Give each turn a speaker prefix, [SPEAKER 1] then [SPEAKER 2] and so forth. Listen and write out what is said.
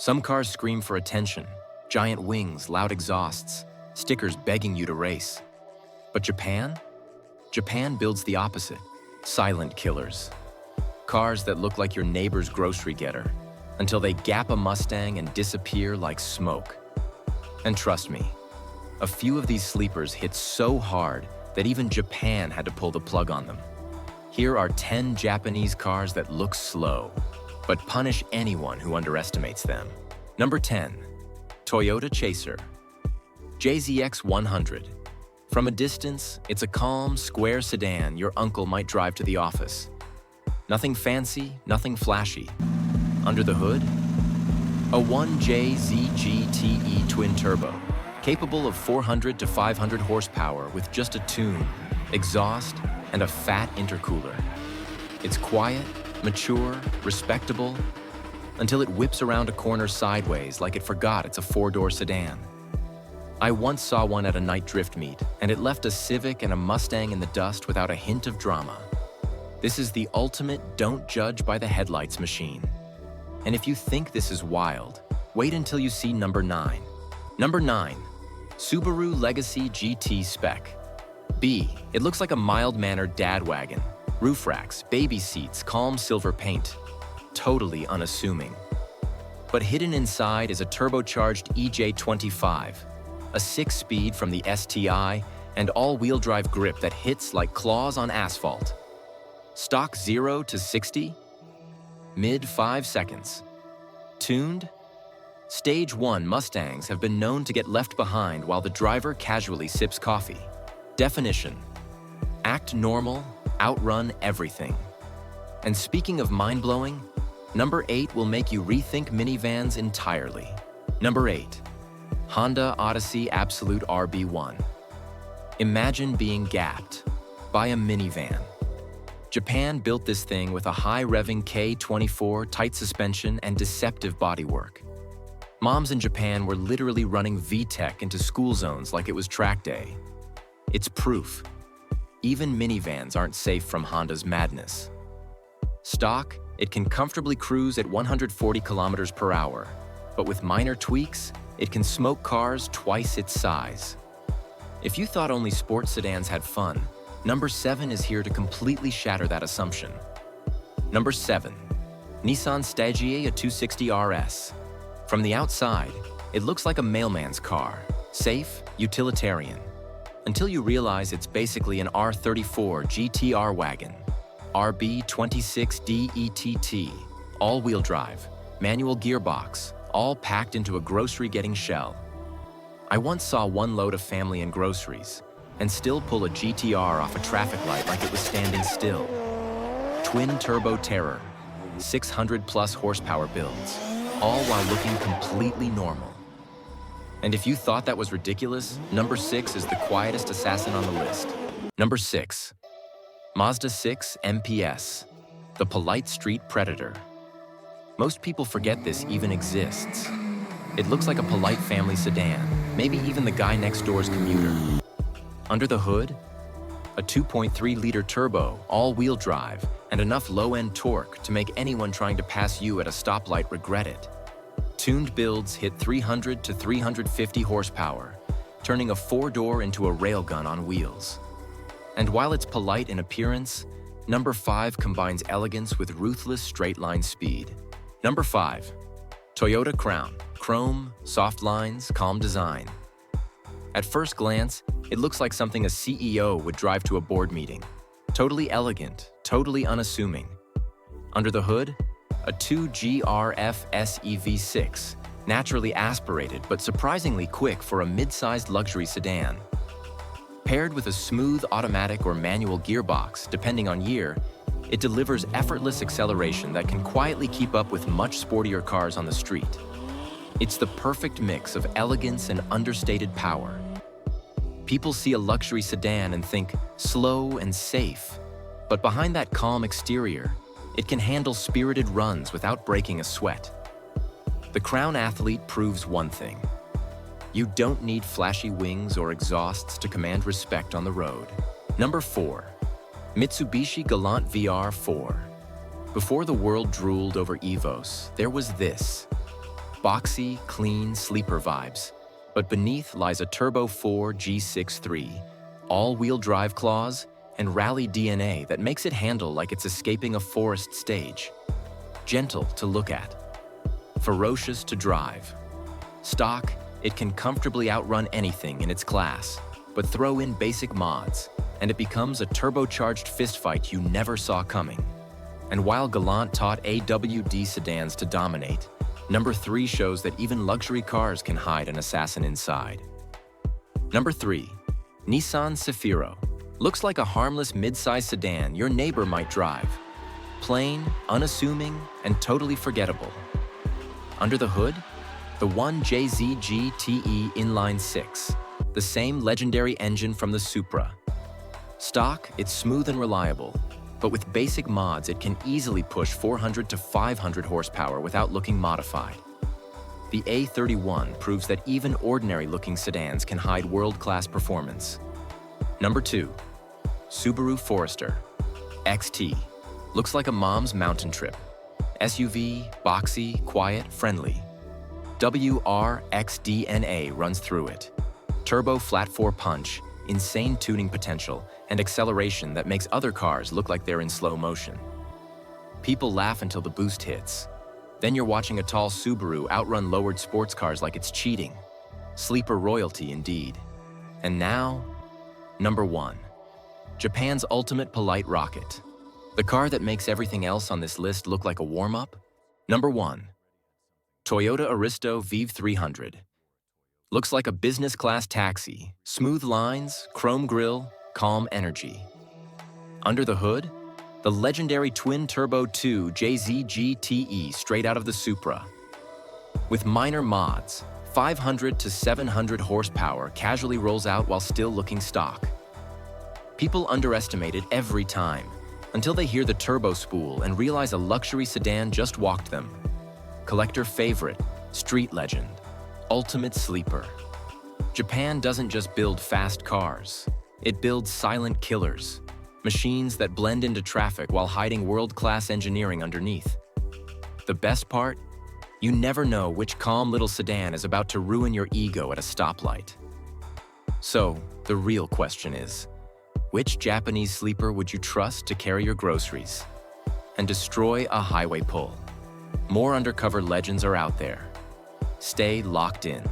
[SPEAKER 1] Some cars scream for attention, giant wings, loud exhausts, stickers begging you to race. But Japan? Japan builds the opposite, silent killers. Cars that look like your neighbor's grocery getter, until they gap a Mustang and disappear like smoke. And trust me, a few of these sleepers hit so hard that even Japan had to pull the plug on them. Here are 10 Japanese cars that look slow, but punish anyone who underestimates them. Number 10, Toyota Chaser. JZX 100. From a distance, it's a calm, square sedan your uncle might drive to the office. Nothing fancy, nothing flashy. Under the hood, a 1JZGTE twin-turbo, capable of 400 to 500 horsepower with just a tune, exhaust, and a fat intercooler. It's quiet, mature, respectable, until it whips around a corner sideways like it forgot it's a four-door sedan. I once saw one at a night drift meet, and it left a Civic and a Mustang in the dust without a hint of drama. This is the ultimate don't judge by the headlights machine. And if you think this is wild, wait until you see number 9. Number 9, Subaru Legacy GT Spec.B. It looks like a mild-mannered dad wagon. Roof racks, baby seats, calm silver paint. Totally unassuming. But hidden inside is a turbocharged EJ25, a 6-speed from the STI, and all-wheel drive grip that hits like claws on asphalt. Stock 0 to 60? Mid 5 seconds. Tuned? Stage 1 Mustangs have been known to get left behind while the driver casually sips coffee. Definition: act normal, outrun everything. And speaking of mind-blowing, number 8 will make you rethink minivans entirely. Number 8, Honda Odyssey Absolute RB1. Imagine being gapped by a minivan. Japan built this thing with a high-revving K24, tight suspension, and deceptive bodywork. Moms in Japan were literally running VTEC into school zones like it was track day. It's proof. Even minivans aren't safe from Honda's madness. Stock, it can comfortably cruise at 140 kilometers per hour, but with minor tweaks, it can smoke cars twice its size. If you thought only sports sedans had fun, number 7 is here to completely shatter that assumption. Number 7, Nissan Stagea A 260 RS. From the outside, it looks like a mailman's car, safe, utilitarian, until you realize it's basically an R34 GTR wagon. RB26DETT, all-wheel drive, manual gearbox, all packed into a grocery-getting shell. I once saw one load of family and groceries, and still pull a GTR off a traffic light like it was standing still. Twin-turbo terror, 600-plus horsepower builds, all while looking completely normal. And if you thought that was ridiculous, number 6 is the quietest assassin on the list. Number 6, Mazda 6 MPS, the polite street predator. Most people forget this even exists. It looks like a polite family sedan, maybe even the guy next door's commuter. Under the hood, a 2.3-liter turbo, all-wheel drive, and enough low-end torque to make anyone trying to pass you at a stoplight regret it. Tuned builds hit 300 to 350 horsepower, turning a 4-door into a railgun on wheels. And while it's polite in appearance, number 5 combines elegance with ruthless straight-line speed. Number 5, Toyota Crown. Chrome, soft lines, calm design. At first glance, it looks like something a CEO would drive to a board meeting. Totally elegant, totally unassuming. Under the hood, a 2GRF SEV6, naturally aspirated but surprisingly quick for a mid-sized luxury sedan. Paired with a smooth automatic or manual gearbox, depending on year, it delivers effortless acceleration that can quietly keep up with much sportier cars on the street. It's the perfect mix of elegance and understated power. People see a luxury sedan and think slow and safe, but behind that calm exterior, it can handle spirited runs without breaking a sweat. The Crown Athlete proves one thing: you don't need flashy wings or exhausts to command respect on the road. Number 4, Mitsubishi Galant VR4. Before the world drooled over Evos, there was this. boxy, clean sleeper vibes. But beneath lies a Turbo 4 G63, all-wheel drive claws, and rally DNA that makes it handle like it's escaping a forest stage. Gentle to look at, ferocious to drive. Stock, it can comfortably outrun anything in its class, but throw in basic mods, and it becomes a turbocharged fistfight you never saw coming. And while Galant taught AWD sedans to dominate, number 3 shows that even luxury cars can hide an assassin inside. Number 3, Nissan Cefiro. Looks like a harmless mid-size sedan your neighbor might drive. Plain, unassuming, and totally forgettable. Under the hood, the 1JZG-TE inline-6, the same legendary engine from the Supra. Stock, it's smooth and reliable, but with basic mods it can easily push 400 to 500 horsepower without looking modified. The A31 proves that even ordinary-looking sedans can hide world-class performance. Number 2, Subaru Forester XT. Looks like a mom's mountain trip. SUV, boxy, quiet, friendly. WRXDNA runs through it. Turbo flat 4 punch, insane tuning potential, and acceleration that makes other cars look like they're in slow motion. People laugh until the boost hits. Then you're watching a tall Subaru outrun lowered sports cars like it's cheating. Sleeper royalty indeed. And now, number 1. Japan's ultimate polite rocket. The car that makes everything else on this list look like a warm-up? Number 1. Toyota Aristo V300. Looks like a business-class taxi. Smooth lines, chrome grille, calm energy. Under the hood, the legendary twin-turbo 2 JZG-TE straight out of the Supra. With minor mods, 500 to 700 horsepower casually rolls out while still looking stock. People underestimate it every time, until they hear the turbo spool and realize a luxury sedan just walked them. Collector favorite, street legend, ultimate sleeper. Japan doesn't just build fast cars. It builds silent killers, machines that blend into traffic while hiding world-class engineering underneath. The best part? You never know which calm little sedan is about to ruin your ego at a stoplight. So, the real question is, which Japanese sleeper would you trust to carry your groceries and destroy a highway pole? More undercover legends are out there. Stay locked in.